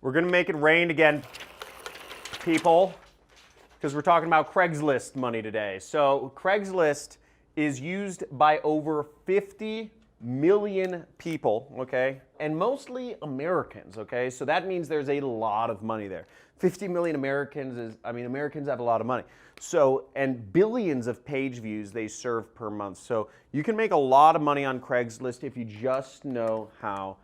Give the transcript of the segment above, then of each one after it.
We're going to make it rain again, people, because we're talking about Craigslist money today. So Craigslist is used by over 50 million people, okay? And mostly Americans, okay? So that means there's a lot of money there. 50 million Americans is, I mean, Americans have a lot of money. So, and billions of page views they serve per month. So you can make a lot of money on Craigslist if you just know how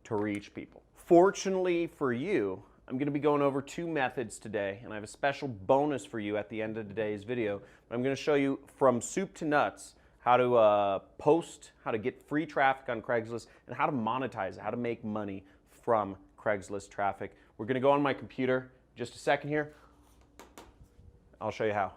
to reach people. Fortunately for you, I'm going to be going over two methods today, and I have a special bonus for you at the end of today's video. I'm going to show you from soup to nuts how to post, how to get free traffic on Craigslist, and how to monetize it, how to make money from Craigslist traffic. We're going to go on my computer just a second here. I'll show you how.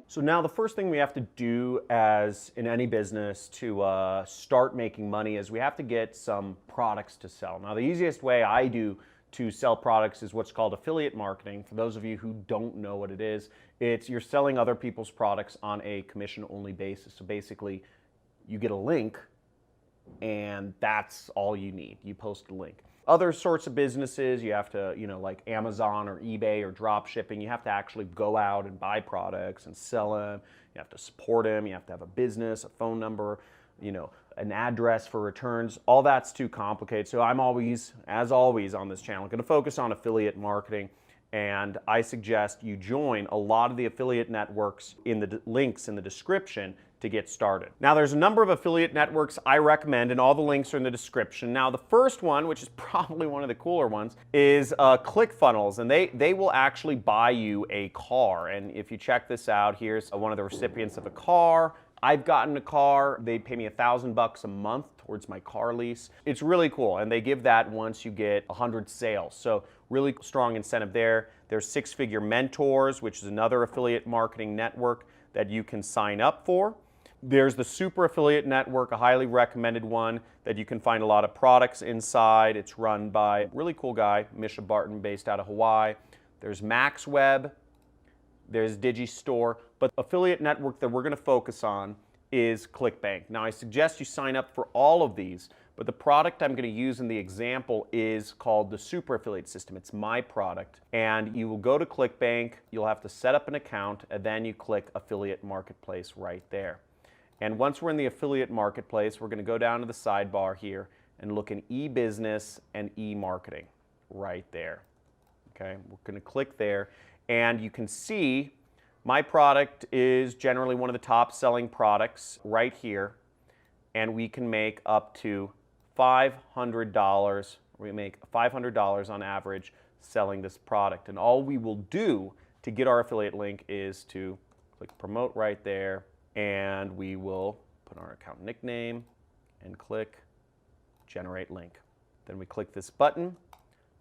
So now the first thing we have to do as in any business to start making money is we have to get some products to sell. Now the easiest way I do to sell products is what's called affiliate marketing. For those of you who don't know what it is, it's you're selling other people's products on a commission-only basis. So basically, you get a link, and that's all you need. You post a link. Other sorts of businesses, you have to, like Amazon or eBay or drop shipping, you have to actually go out and buy products and sell them. You have to support them. You have to have a business, a phone number, an address for returns. All that's too complicated. So I'm always, as always on this channel, going to focus on affiliate marketing. And I suggest you join a lot of the affiliate networks in the links in the description to get started. Now there's a number of affiliate networks I recommend, and all the links are in the description. Now the first one, which is probably one of the cooler ones, is ClickFunnels, and they will actually buy you a car. And if you check this out, here's one of the recipients of a car. I've gotten a car. They pay me $1,000 a month towards my car lease. It's really cool, and they give that once you get 100 sales. So really strong incentive there. There's Six Figure Mentors, which is another affiliate marketing network that you can sign up for. There's the Super Affiliate Network, a highly recommended one that you can find a lot of products inside. It's run by a really cool guy, Misha Barton, based out of Hawaii. There's MaxWeb, there's Digistore, but the affiliate network that we're going to focus on is ClickBank. Now I suggest you sign up for all of these, but the product I'm going to use in the example is called the Super Affiliate System. It's my product, and you will go to ClickBank, you'll have to set up an account, and then you click Affiliate Marketplace right there. And once we're in the affiliate marketplace, we're going to go down to the sidebar here and look in e-business and e-marketing right there. Okay, we're going to click there, and you can see my product is generally one of the top selling products right here, and we can make up to $500. We make $500 on average selling this product, and all we will do to get our affiliate link is to click promote right there, and we will put our account nickname and click generate link. Then we click this button,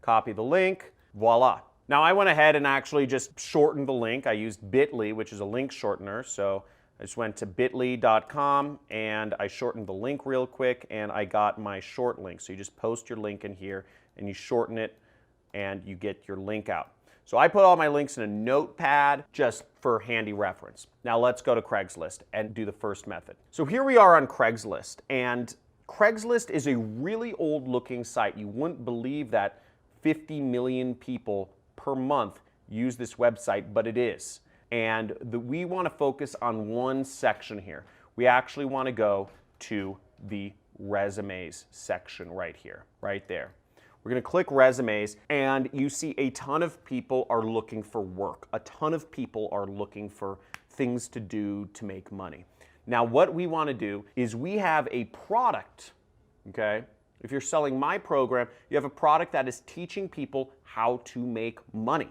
copy the link, voila. Now I went ahead and actually just shortened the link. I used bit.ly, which is a link shortener. So I just went to bit.ly.com and I shortened the link real quick, and I got my short link. So you just post your link in here and you shorten it and you get your link out. So I put all my links in a notepad just for handy reference. Now let's go to Craigslist and do the first method. So here we are on Craigslist, and Craigslist is a really old looking site. You wouldn't believe that 50 million people per month use this website, but it is. And we want to focus on one section here. We actually want to go to the resumes section right here, right there. We're going to click resumes, and you see a ton of people are looking for work. A ton of people are looking for things to do to make money. Now what we want to do is we have a product, okay? If you're selling my program, you have a product that is teaching people how to make money,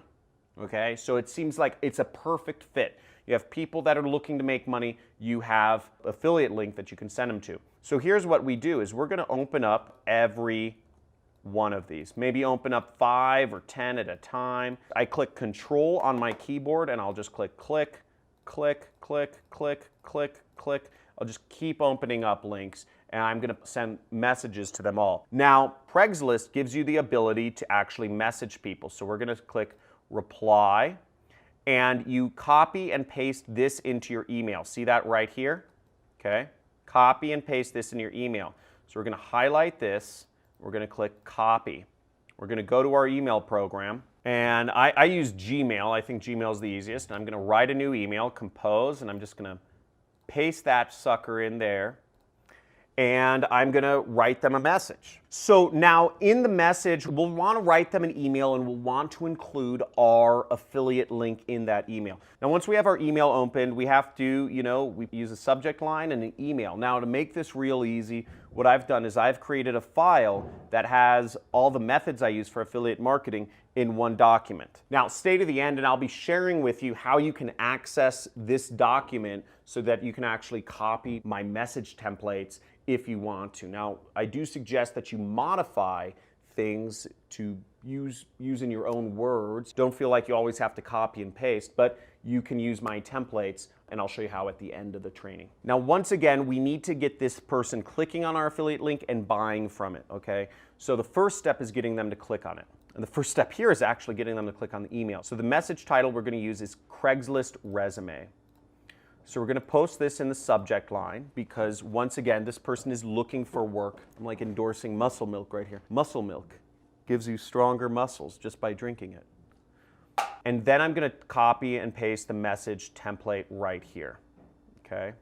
okay? So it seems like it's a perfect fit. You have people that are looking to make money. You have an affiliate link that you can send them to. So here's what we do is we're going to open up every one of these. Maybe open up 5 or 10 at a time. I click Control on my keyboard and I'll just click click, click, click, click, click, click. I'll just keep opening up links, and I'm going to send messages to them all. Now, Craigslist gives you the ability to actually message people. So we're going to click Reply, and you copy and paste this into your email. See that right here? okay? Copy and paste this in your email. So we're going to highlight this. We're going to click copy. We're going to go to our email program. And I use Gmail. I think Gmail is the easiest. I'm going to write a new email, compose, and I'm just going to paste that sucker in there. And I'm going to write them a message. So now in the message, we'll want to write them an email and we'll want to include our affiliate link in that email. Now once we have our email opened, we have to, we use a subject line and an email. Now to make this real easy, what I've done is I've created a file that has all the methods I use for affiliate marketing in one document. Now stay to the end and I'll be sharing with you how you can access this document so that you can actually copy my message templates if you want to. Now, I do suggest that you modify things to use in your own words. Don't feel like you always have to copy and paste, but you can use my templates and I'll show you how at the end of the training. Now, once again, we need to get this person clicking on our affiliate link and buying from it, okay? So the first step is getting them to click on it. And the first step here is actually getting them to click on the email. So the message title we're going to use is Craigslist Resume. So we're going to post this in the subject line because, once again, this person is looking for work. I'm like endorsing muscle milk right here. Muscle milk gives you stronger muscles just by drinking it. And then I'm going to copy and paste the message template right here. Okay?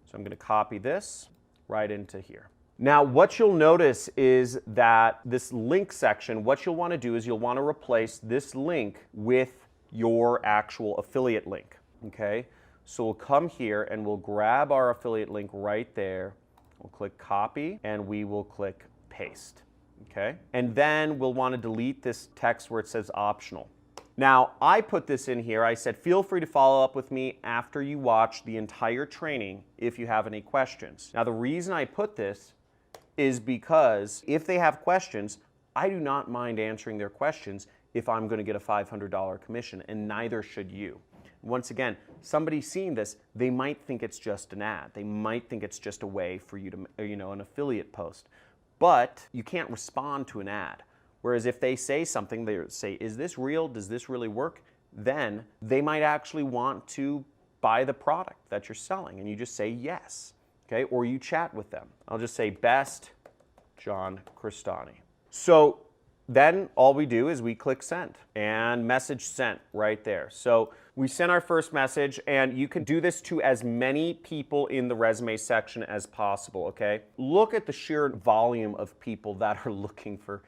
So I'm going to copy this right into here. Now, what you'll notice is that this link section, what you'll want to do is you'll want to replace this link with your actual affiliate link. Okay? So we'll come here and we'll grab our affiliate link right there. We'll click copy and we will click paste, okay? And then we'll want to delete this text where it says optional. Now, I put this in here. I said, feel free to follow up with me after you watch the entire training if you have any questions. Now, the reason I put this is because if they have questions, I do not mind answering their questions if I'm going to get a $500 commission, and neither should you. Once again, somebody seeing this, they might think it's just an ad. They might think it's just a way for you to, an affiliate post. But you can't respond to an ad. Whereas if they say something, they say, is this real? Does this really work? Then they might actually want to buy the product that you're selling. And you just say yes, okay? Or you chat with them. I'll just say, best, John Cristani. So then all we do is we click send and message sent right there. So we sent our first message, and you can do this to as many people in the resume section as possible, okay? Look at the sheer volume of people that are looking for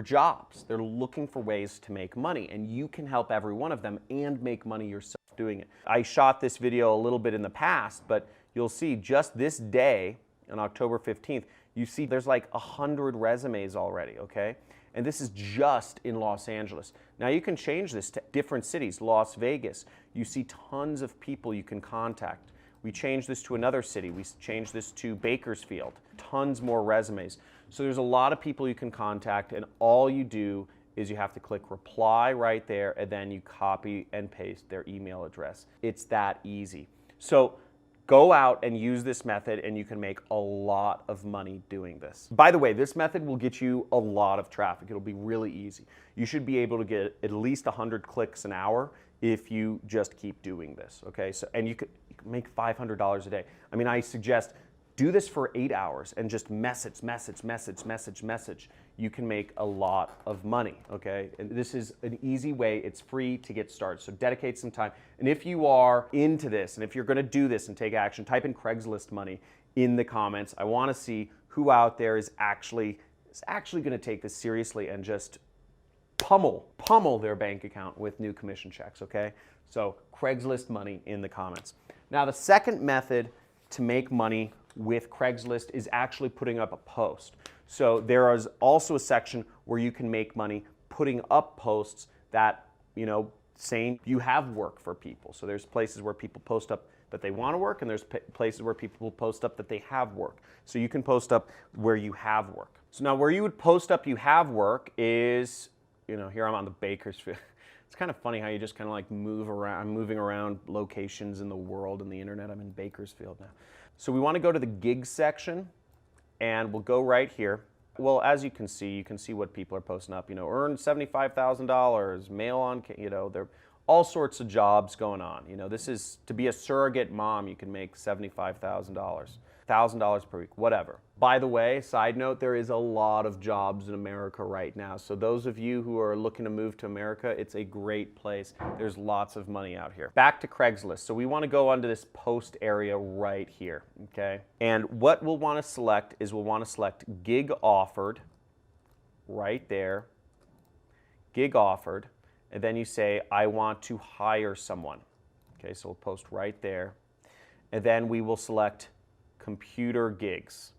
jobs. They're looking for ways to make money, and you can help every one of them and make money yourself doing it. I shot this video a little bit in the past, but you'll see just this day, on October 15th, you see there's like 100 resumes already, okay? And this is just in Los Angeles. Now you can change this to different cities, Las Vegas. You see tons of people you can contact. We change this to another city. We change this to Bakersfield. Tons more resumes. So there's a lot of people you can contact, and all you do is you have to click reply right there, and then you copy and paste their email address. It's that easy. So go out and use this method, and you can make a lot of money doing this. By the way, this method will get you a lot of traffic. It'll be really easy. You should be able to get at least 100 clicks an hour if you just keep doing this, okay? So, and you could make $500 a day. I mean, I suggest do this for 8 hours and just message. You can make a lot of money, okay? And this is an easy way. It's free to get started. So dedicate some time. And if you are into this, and if you're gonna do this and take action, type in Craigslist money in the comments. I wanna see who out there is actually gonna take this seriously and just pummel their bank account with new commission checks, okay? So Craigslist money in the comments. Now the second method to make money with Craigslist is actually putting up a post. So there is also a section where you can make money putting up posts that, saying you have work for people. So there's places where people post up that they want to work, and there's places where people post up that they have work. So you can post up where you have work. So now where you would post up you have work is, here I'm on the Bakersfield. It's kind of funny how you just kind of like move around. I'm moving around locations in the world and the internet. I'm in Bakersfield now. So we want to go to the gigs section, and we'll go right here. Well, as you can see what people are posting up. Earn $75,000, mail on, they're all sorts of jobs going on. You know, this is, to be a surrogate mom, you can make $75,000, $1,000 per week, whatever. By the way, side note, there is a lot of jobs in America right now. So those of you who are looking to move to America, it's a great place. There's lots of money out here. Back to Craigslist. So we want to go onto this post area right here, okay? And what we'll want to select is we'll want to select gig offered right there, gig offered, and then you say, I want to hire someone. Okay, so we'll post right there. And then we will select computer gigs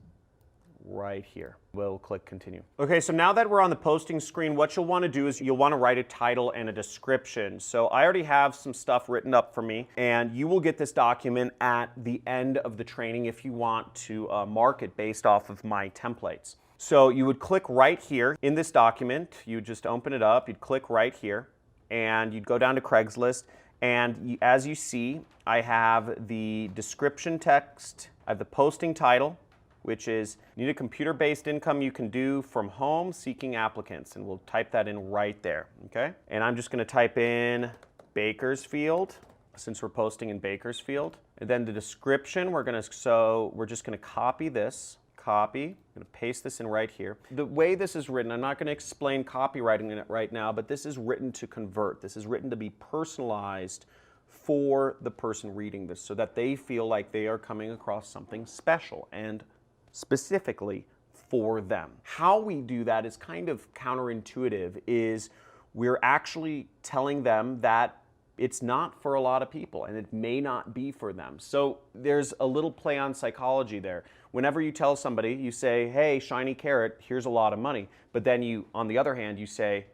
right here. We'll click continue. Okay, so now that we're on the posting screen, what you'll want to do is you'll want to write a title and a description. So I already have some stuff written up for me, and you will get this document at the end of the training if you want to mark it based off of my templates. So you would click right here in this document, you would just open it up, you'd click right here, and you'd go down to Craigslist, and as you see, I have the description text, I have the posting title, which is, need a computer-based income you can do from home seeking applicants, and we'll type that in right there, okay? And I'm just gonna type in Bakersfield, since we're posting in Bakersfield. And then the description, we're just gonna copy this, copy, I'm gonna paste this in right here. The way this is written, I'm not gonna explain copywriting in it right now, but this is written to convert. This is written to be personalized for the person reading this so that they feel like they are coming across something special and specifically for them. How we do that is kind of counterintuitive, is we're actually telling them that it's not for a lot of people and it may not be for them. So there's a little play on psychology there. Whenever you tell somebody, you say, hey, shiny carrot, here's a lot of money. But then you, on the other hand, you say,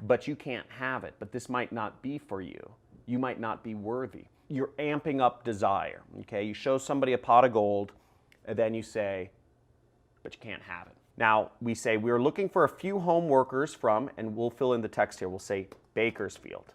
but you can't have it, but this might not be for you. You might not be worthy. You're amping up desire, okay? You show somebody a pot of gold, and then you say, but you can't have it. Now, we say we're looking for a few home workers from, and we'll fill in the text here, we'll say Bakersfield,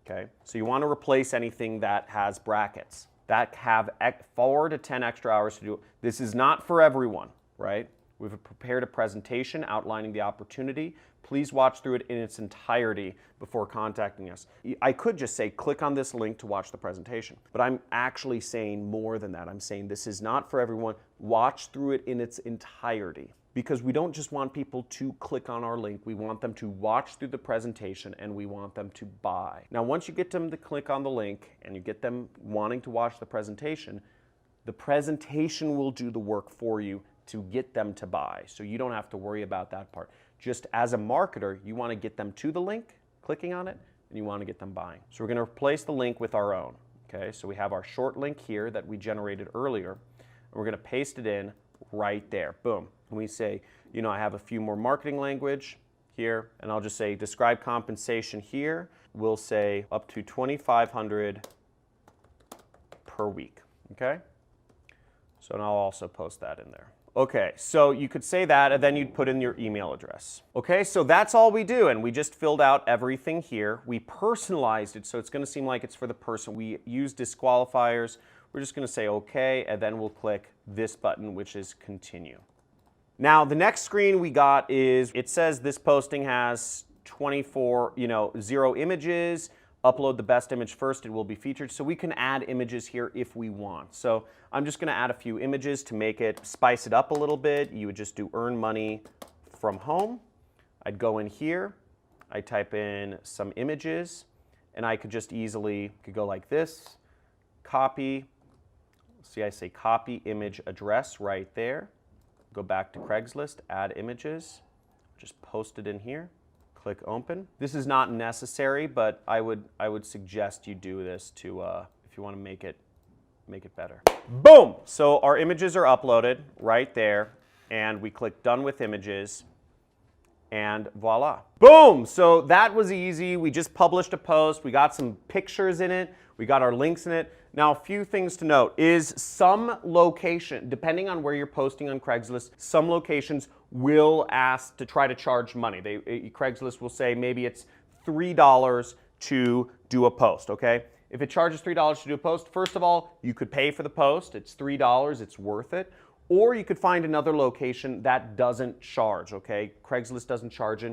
okay? So you want to replace anything that has brackets, that have 4 to 10 extra hours to do. This is not for everyone, right? We've prepared a presentation outlining the opportunity. Please watch through it in its entirety before contacting us. I could just say, click on this link to watch the presentation, but I'm actually saying more than that. I'm saying this is not for everyone. Watch through it in its entirety, because we don't just want people to click on our link. We want them to watch through the presentation, and we want them to buy. Now, once you get them to click on the link and you get them wanting to watch the presentation will do the work for you to get them to buy. So you don't have to worry about that part. Just as a marketer, you want to get them to the link, clicking on it, and you want to get them buying. So we're going to replace the link with our own. Okay, so we have our short link here that we generated earlier, and we're going to paste it in right there. Boom. And we say, you know, I have a few more marketing language here, and I'll just say describe compensation here. We'll say up to $2,500 per week. Okay? So now I'll also post that in there. Okay, so you could say that, and then you'd put in your email address. Okay, so that's all we do, and we just filled out everything here. We personalized it, so it's gonna seem like it's for the person. We use disqualifiers. We're just gonna say okay, and then we'll click this button, which is continue. Now, the next screen we got is, it says this posting has 0 images. Upload the best image first, it will be featured. So we can add images here if we want. So I'm just gonna add a few images to make it, spice it up a little bit. You would just do earn money from home. I'd go in here, I type in some images, and I could just easily, go like this, copy. See, I say copy image address right there. Go back to Craigslist, add images, just post it in here. Click open. This is not necessary, but I would suggest you do this to if you want to make it better. Boom! So our images are uploaded right there, and we click done with images, and voila. Boom! So that was easy. We just published a post. We got some pictures in it. We got our links in it. Now, a few things to note is some location, depending on where you're posting on Craigslist, some locations will ask to try to charge money. Craigslist will say maybe it's $3 to do a post, okay? If it charges $3 to do a post, first of all, you could pay for the post. It's $3, it's worth it. Or you could find another location that doesn't charge, okay? Craigslist doesn't charge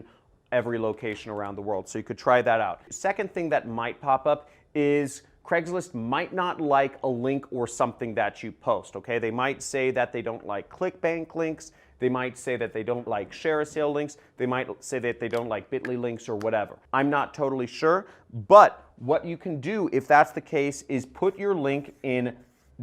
every location around the world. So you could try that out. Second thing that might pop up is Craigslist might not like a link or something that you post, okay? They might say that they don't like ClickBank links. They might say that they don't like share a sale links. They might say that they don't like Bitly links or whatever. I'm not totally sure, but what you can do if that's the case is put your link in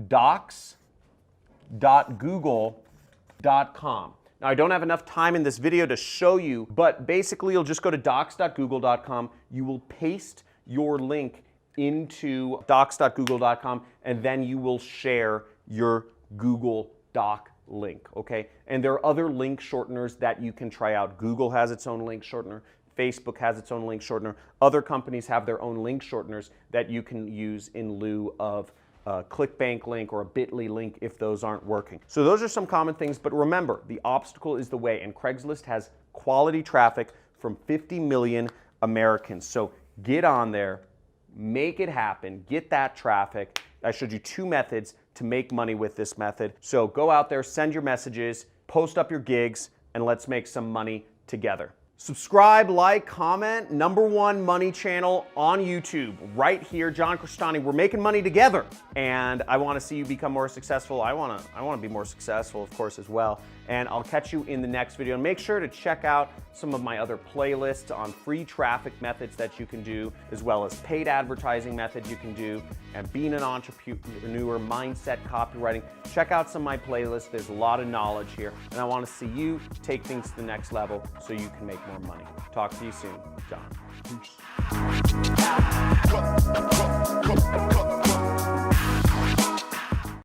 docs.google.com. Now, I don't have enough time in this video to show you, but basically you'll just go to docs.google.com. You will paste your link into docs.google.com, and then you will share your Google Doc link, okay? And there are other link shorteners that you can try out. Google has its own link shortener. Facebook has its own link shortener. Other companies have their own link shorteners that you can use in lieu of a ClickBank link or a Bitly link if those aren't working. So those are some common things, but remember, the obstacle is the way, and Craigslist has quality traffic from 50 million Americans. So get on there, make it happen, get that traffic. I showed you 2 methods to make money with this method. So go out there, send your messages, post up your gigs, and let's make some money together. Subscribe, like, comment, #1 money channel on YouTube, right here, John Crestani. We're making money together, and I want to see you become more successful. I want to be more successful, of course, as well. And I'll catch you in the next video. And make sure to check out some of my other playlists on free traffic methods that you can do, as well as paid advertising methods you can do, and being an entrepreneur, mindset, copywriting. Check out some of my playlists. There's a lot of knowledge here, and I want to see you take things to the next level so you can make more money. Talk to you soon, John. Peace.